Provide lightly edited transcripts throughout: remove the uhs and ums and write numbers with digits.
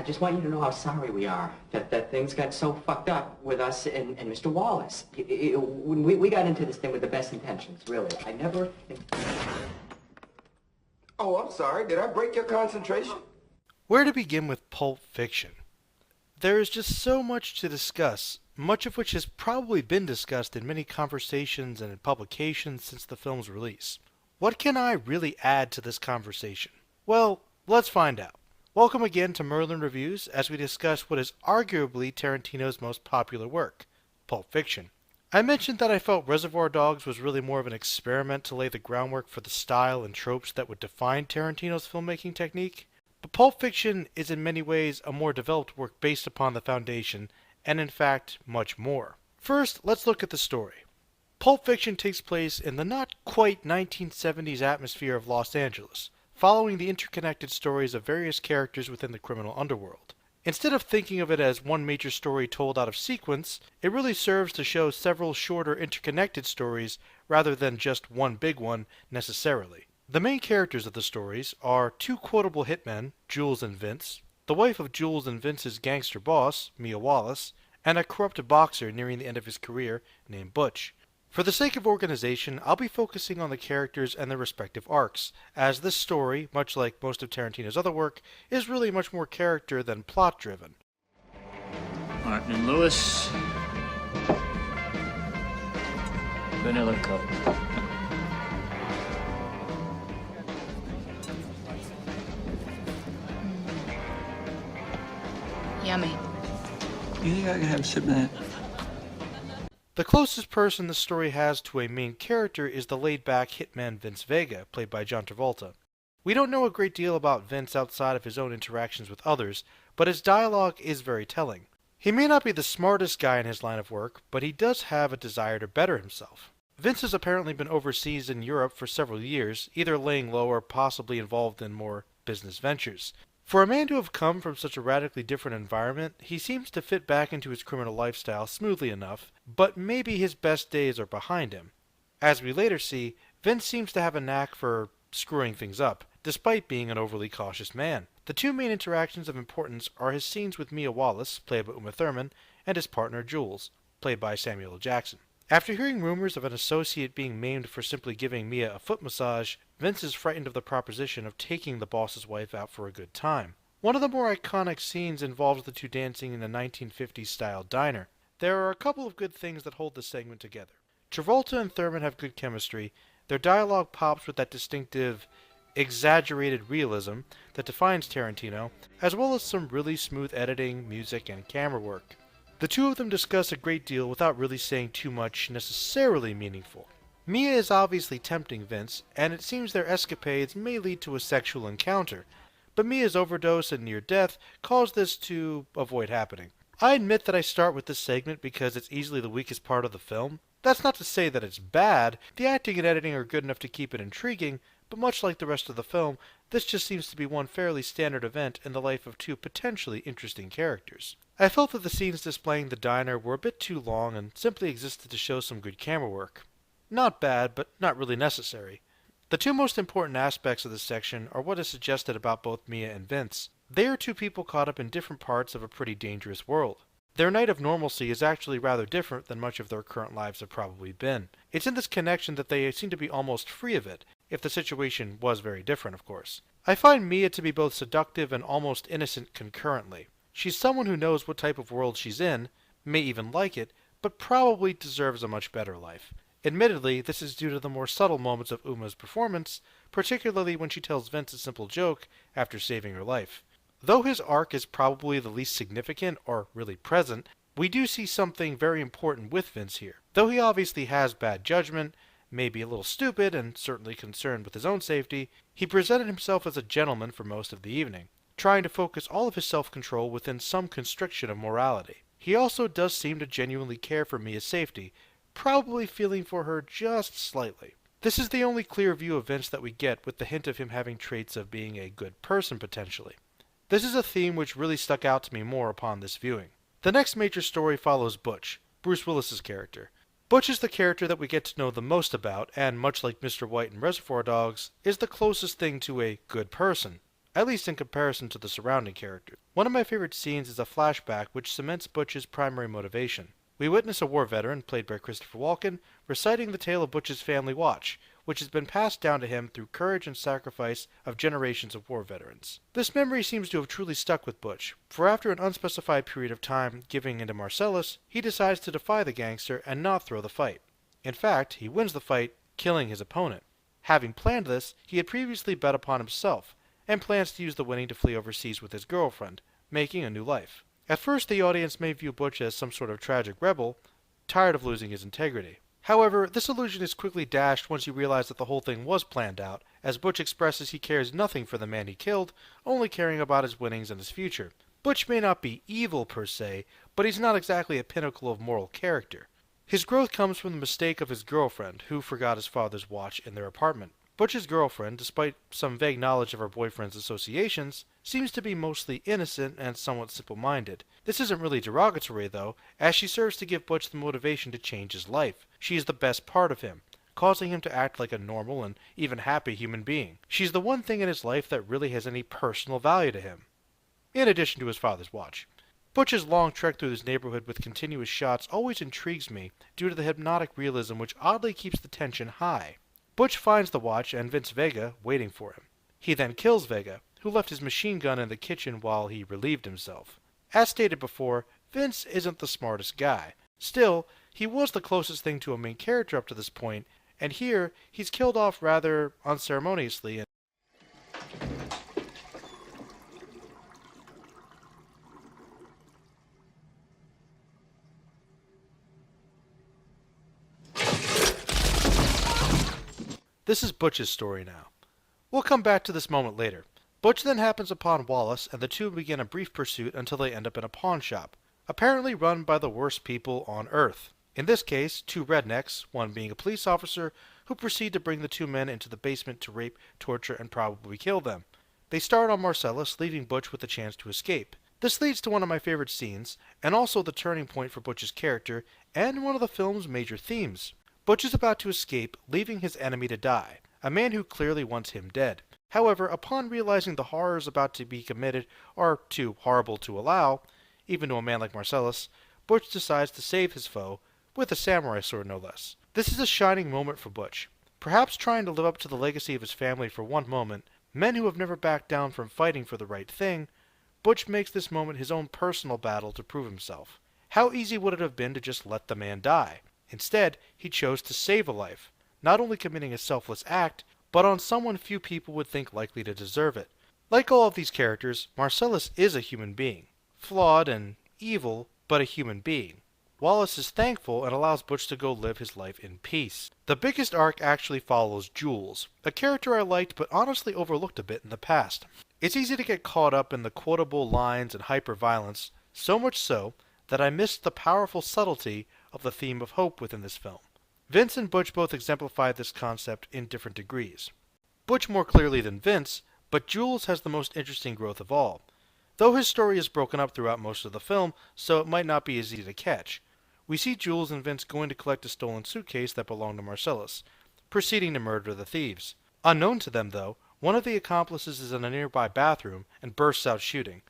just want you to know how sorry we are that things got so fucked up with us and Mr. Wallace. When we got into this thing with the best intentions, really. I never... Oh, I'm sorry. Did I break your concentration? Where to begin with Pulp Fiction? There is just so much to discuss, much of which has probably been discussed in many conversations and in publications since the film's release. What can I really add to this conversation? Well, let's find out. Welcome again to Merlin Reviews as we discuss what is arguably Tarantino's most popular work, Pulp Fiction. I mentioned that I felt Reservoir Dogs was really more of an experiment to lay the groundwork for the style and tropes that would define Tarantino's filmmaking technique, but Pulp Fiction is in many ways a more developed work based upon the foundation, and in fact, much more. First, let's look at the story. Pulp Fiction takes place in the not quite 1970s atmosphere of Los Angeles, following the interconnected stories of various characters within the criminal underworld. Instead of thinking of it as one major story told out of sequence, it really serves to show several shorter interconnected stories rather than just one big one necessarily. The main characters of the stories are two quotable hitmen, Jules and Vince, the wife of Jules and Vince's gangster boss, Mia Wallace, and a corrupt boxer nearing the end of his career named Butch. For the sake of organization, I'll be focusing on the characters and their respective arcs, as this story, much like most of Tarantino's other work, is really much more character than plot-driven. Martin and Lewis. Vanilla Coke. Yummy. You think I can have a sip of that? The closest person the story has to a main character is the laid-back hitman Vince Vega, played by John Travolta. We don't know a great deal about Vince outside of his own interactions with others, but his dialogue is very telling. He may not be the smartest guy in his line of work, but he does have a desire to better himself. Vince has apparently been overseas in Europe for several years, either laying low or possibly involved in more business ventures. For a man to have come from such a radically different environment, he seems to fit back into his criminal lifestyle smoothly enough, but maybe his best days are behind him. As we later see, Vince seems to have a knack for screwing things up, despite being an overly cautious man. The two main interactions of importance are his scenes with Mia Wallace, played by Uma Thurman, and his partner Jules, played by Samuel L. Jackson. After hearing rumors of an associate being maimed for simply giving Mia a foot massage, Vince is frightened of the proposition of taking the boss's wife out for a good time. One of the more iconic scenes involves the two dancing in a 1950s-style diner. There are a couple of good things that hold this segment together. Travolta and Thurman have good chemistry. Their dialogue pops with that distinctive, exaggerated realism that defines Tarantino, as well as some really smooth editing, music, and camera work. The two of them discuss a great deal without really saying too much necessarily meaningful. Mia is obviously tempting Vince, and it seems their escapades may lead to a sexual encounter, but Mia's overdose and near death cause this to avoid happening. I admit that I start with this segment because it's easily the weakest part of the film. That's not to say that it's bad. The acting and editing are good enough to keep it intriguing, but much like the rest of the film, this just seems to be one fairly standard event in the life of two potentially interesting characters. I felt that the scenes displaying the diner were a bit too long and simply existed to show some good camera work. Not bad, but not really necessary. The two most important aspects of this section are what is suggested about both Mia and Vince. They are two people caught up in different parts of a pretty dangerous world. Their night of normalcy is actually rather different than much of their current lives have probably been. It's in this connection that they seem to be almost free of it, if the situation was very different, of course. I find Mia to be both seductive and almost innocent concurrently. She's someone who knows what type of world she's in, may even like it, but probably deserves a much better life. Admittedly, this is due to the more subtle moments of Uma's performance, particularly when she tells Vince a simple joke after saving her life. Though his arc is probably the least significant or really present, we do see something very important with Vince here. Though he obviously has bad judgment, may be a little stupid, and certainly concerned with his own safety, he presented himself as a gentleman for most of the evening, trying to focus all of his self-control within some constriction of morality. He also does seem to genuinely care for Mia's safety, probably feeling for her just slightly. This is the only clear view of Vince that we get, with the hint of him having traits of being a good person potentially. This is a theme which really stuck out to me more upon this viewing. The next major story follows Butch, Bruce Willis's character. Butch is the character that we get to know the most about, and much like Mr. White in Reservoir Dogs, is the closest thing to a good person. at least in comparison to the surrounding characters. One of my favorite scenes is a flashback which cements Butch's primary motivation. We witness a war veteran, played by Christopher Walken, reciting the tale of Butch's family watch, which has been passed down to him through courage and sacrifice of generations of war veterans. This memory seems to have truly stuck with Butch, for after an unspecified period of time giving in to Marcellus, he decides to defy the gangster and not throw the fight. In fact, he wins the fight, killing his opponent. Having planned this, he had previously bet upon himself, and plans to use the winning to flee overseas with his girlfriend, making a new life. At first, the audience may view Butch as some sort of tragic rebel, tired of losing his integrity. However, this illusion is quickly dashed once you realize that the whole thing was planned out, as Butch expresses he cares nothing for the man he killed, only caring about his winnings and his future. Butch may not be evil per se, but he's not exactly a pinnacle of moral character. His growth comes from the mistake of his girlfriend, who forgot his father's watch in their apartment. Butch's girlfriend, despite some vague knowledge of her boyfriend's associations, seems to be mostly innocent and somewhat simple-minded. This isn't really derogatory, though, as she serves to give Butch the motivation to change his life. She is the best part of him, causing him to act like a normal and even happy human being. She's the one thing in his life that really has any personal value to him, in addition to his father's watch. Butch's long trek through this neighborhood with continuous shots always intrigues me due to the hypnotic realism which oddly keeps the tension high. Butch finds the watch and Vince Vega waiting for him. He then kills Vega, who left his machine gun in the kitchen while he relieved himself. As stated before, Vince isn't the smartest guy. Still, he was the closest thing to a main character up to this point, and here he's killed off rather unceremoniously. This is Butch's story now. We'll come back to this moment later. Butch then happens upon Wallace, and the two begin a brief pursuit until they end up in a pawn shop, apparently run by the worst people on Earth. In this case, two rednecks, one being a police officer, who proceed to bring the two men into the basement to rape, torture, and probably kill them. They start on Marcellus, leaving Butch with a chance to escape. This leads to one of my favorite scenes, and also the turning point for Butch's character, and one of the film's major themes. Butch is about to escape, leaving his enemy to die, a man who clearly wants him dead. However, upon realizing the horrors about to be committed are too horrible to allow, even to a man like Marcellus, Butch decides to save his foe, with a samurai sword no less. This is a shining moment for Butch. Perhaps trying to live up to the legacy of his family for one moment, men who have never backed down from fighting for the right thing, Butch makes this moment his own personal battle to prove himself. How easy would it have been to just let the man die? Instead, he chose to save a life, not only committing a selfless act, but on someone few people would think likely to deserve it. Like all of these characters, Marcellus is a human being. Flawed and evil, but a human being. Wallace is thankful and allows Butch to go live his life in peace. The biggest arc actually follows Jules, a character I liked but honestly overlooked a bit in the past. It's easy to get caught up in the quotable lines and hyper-violence, so much so that I missed the powerful subtlety of the theme of hope within this film. Vince and Butch both exemplify this concept in different degrees. Butch more clearly than Vince, but Jules has the most interesting growth of all. Though his story is broken up throughout most of the film, so it might not be as easy to catch. We see Jules and Vince going to collect a stolen suitcase that belonged to Marcellus, proceeding to murder the thieves. Unknown to them, though, one of the accomplices is in a nearby bathroom and bursts out shooting.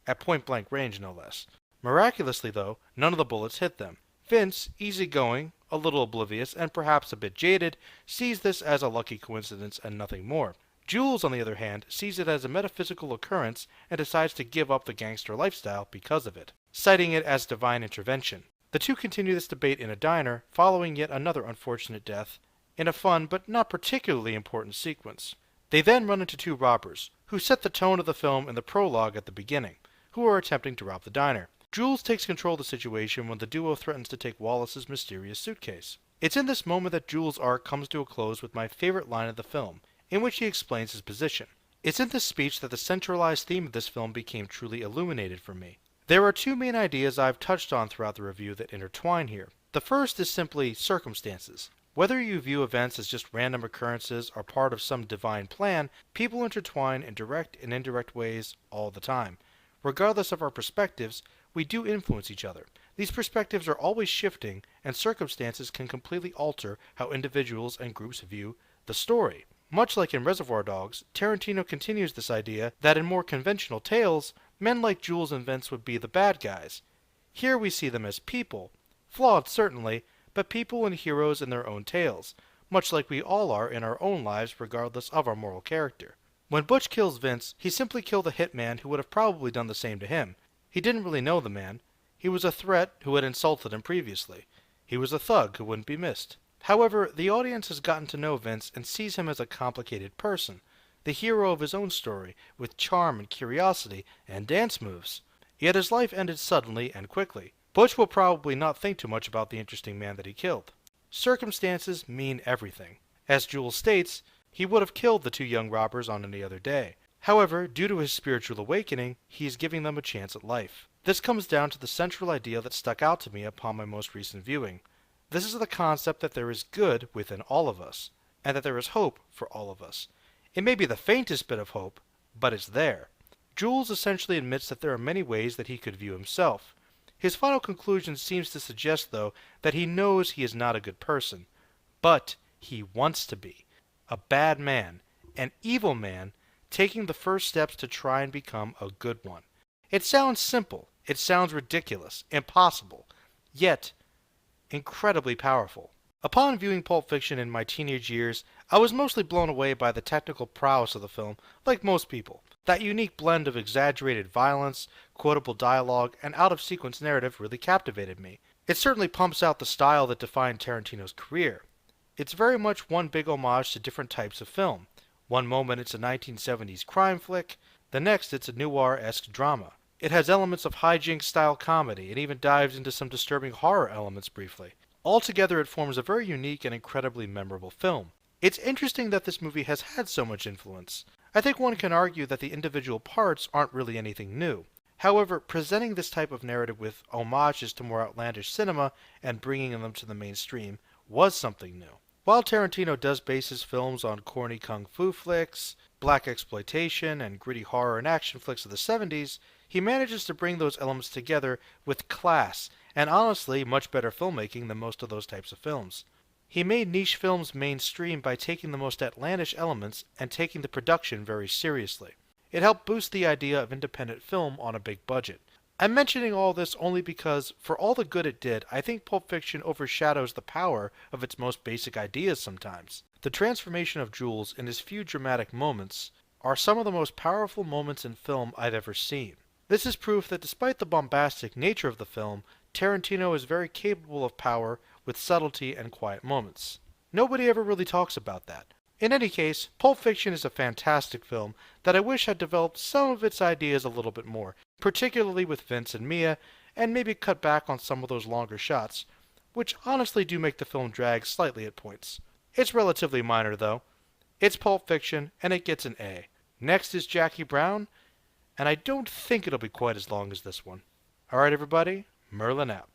At point-blank range, no less. Miraculously, though, none of the bullets hit them. Vince, easygoing, a little oblivious, and perhaps a bit jaded, sees this as a lucky coincidence and nothing more. Jules, on the other hand, sees it as a metaphysical occurrence and decides to give up the gangster lifestyle because of it, citing it as divine intervention. The two continue this debate in a diner, following yet another unfortunate death, in a fun but not particularly important sequence. They then run into two robbers, who set the tone of the film in the prologue at the beginning, who are attempting to rob the diner. Jules takes control of the situation when the duo threatens to take Wallace's mysterious suitcase. It's in this moment that Jules' arc comes to a close with my favorite line of the film, in which he explains his position. It's in this speech that the centralized theme of this film became truly illuminated for me. There are two main ideas I've touched on throughout the review that intertwine here. The first is simply circumstances. Whether you view events as just random occurrences or part of some divine plan, people intertwine in direct and indirect ways all the time. Regardless of our perspectives, we do influence each other. These perspectives are always shifting, and circumstances can completely alter how individuals and groups view the story. Much like in Reservoir Dogs, Tarantino continues this idea that in more conventional tales, men like Jules and Vince would be the bad guys. Here we see them as people, flawed certainly, but people and heroes in their own tales, much like we all are in our own lives regardless of our moral character. When Butch kills Vince, he simply killed a hitman who would have probably done the same to him. He didn't really know the man. He was a threat who had insulted him previously. He was a thug who wouldn't be missed. However, the audience has gotten to know Vince and sees him as a complicated person, the hero of his own story, with charm and curiosity and dance moves. Yet his life ended suddenly and quickly. Butch will probably not think too much about the interesting man that he killed. Circumstances mean everything. As Jules states, he would have killed the two young robbers on any other day. However, due to his spiritual awakening, he is giving them a chance at life. This comes down to the central idea that stuck out to me upon my most recent viewing. This is the concept that there is good within all of us, and that there is hope for all of us. It may be the faintest bit of hope, but it's there. Jules essentially admits that there are many ways that he could view himself. His final conclusion seems to suggest, though, that he knows he is not a good person, but he wants to be. A bad man, an evil man, taking the first steps to try and become a good one. It sounds simple, it sounds ridiculous, impossible, yet incredibly powerful. Upon viewing Pulp Fiction in my teenage years, I was mostly blown away by the technical prowess of the film, like most people. That unique blend of exaggerated violence, quotable dialogue, and out-of-sequence narrative really captivated me. It certainly pumps out the style that defined Tarantino's career. It's very much one big homage to different types of film. One moment it's a 1970s crime flick, the next it's a noir-esque drama. It has elements of hijinks-style comedy, and even dives into some disturbing horror elements briefly. Altogether, it forms a very unique and incredibly memorable film. It's interesting that this movie has had so much influence. I think one can argue that the individual parts aren't really anything new. However, presenting this type of narrative with homages to more outlandish cinema and bringing them to the mainstream was something new. While Tarantino does base his films on corny kung fu flicks, black exploitation, and gritty horror and action flicks of the 70s, he manages to bring those elements together with class and honestly much better filmmaking than most of those types of films. He made niche films mainstream by taking the most outlandish elements and taking the production very seriously. It helped boost the idea of independent film on a big budget. I'm mentioning all this only because, for all the good it did, I think Pulp Fiction overshadows the power of its most basic ideas sometimes. The transformation of Jules in his few dramatic moments are some of the most powerful moments in film I've ever seen. This is proof that despite the bombastic nature of the film, Tarantino is very capable of power with subtlety and quiet moments. Nobody ever really talks about that. In any case, Pulp Fiction is a fantastic film that I wish had developed some of its ideas a little bit more, particularly with Vince and Mia, and maybe cut back on some of those longer shots, which honestly do make the film drag slightly at points. It's relatively minor though. It's Pulp Fiction, and it gets an A. Next is Jackie Brown, and I don't think it'll be quite as long as this one. Alright everybody, Merlin out.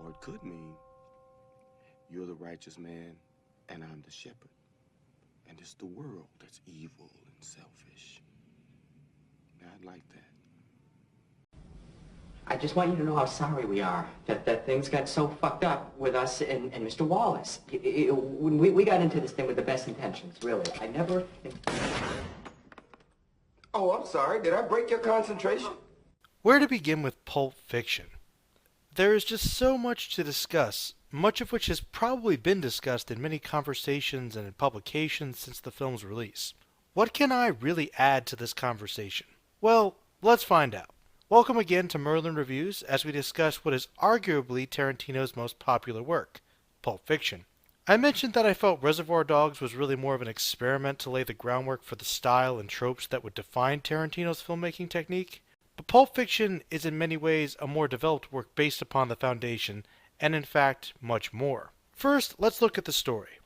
Or it could mean you're the righteous man and I'm the shepherd. And it's the world that's evil and selfish. Now, I'd like that. I just want you to know how sorry we are that things got so fucked up with us and Mr. Wallace. When we got into this thing with the best intentions, really. I never... Oh, I'm sorry. Did I break your concentration? Where to begin with Pulp Fiction? There is just so much to discuss, much of which has probably been discussed in many conversations and in publications since the film's release. What can I really add to this conversation? Well, let's find out. Welcome again to Merlin Reviews as we discuss what is arguably Tarantino's most popular work, Pulp Fiction. I mentioned that I felt Reservoir Dogs was really more of an experiment to lay the groundwork for the style and tropes that would define Tarantino's filmmaking technique, but Pulp Fiction is in many ways a more developed work based upon the foundation, and in fact, much more. First, let's look at the story.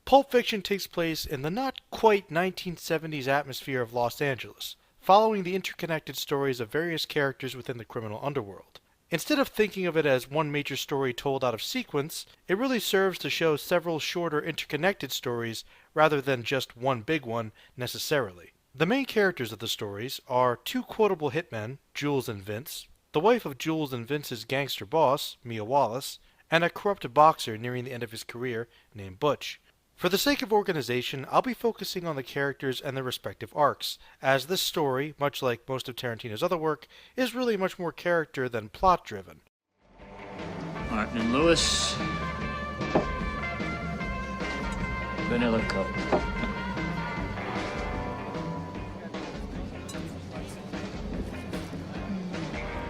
Pulp Fiction takes place in the not quite 1970s atmosphere of Los Angeles, following the interconnected stories of various characters within the criminal underworld. Instead of thinking of it as one major story told out of sequence, it really serves to show several shorter interconnected stories rather than just one big one necessarily. The main characters of the stories are two quotable hitmen, Jules and Vince, the wife of Jules and Vince's gangster boss, Mia Wallace, and a corrupt boxer nearing the end of his career named Butch. For the sake of organization, I'll be focusing on the characters and their respective arcs, as this story, much like most of Tarantino's other work, is really much more character than plot-driven. Martin and Lewis. Vanilla Cup.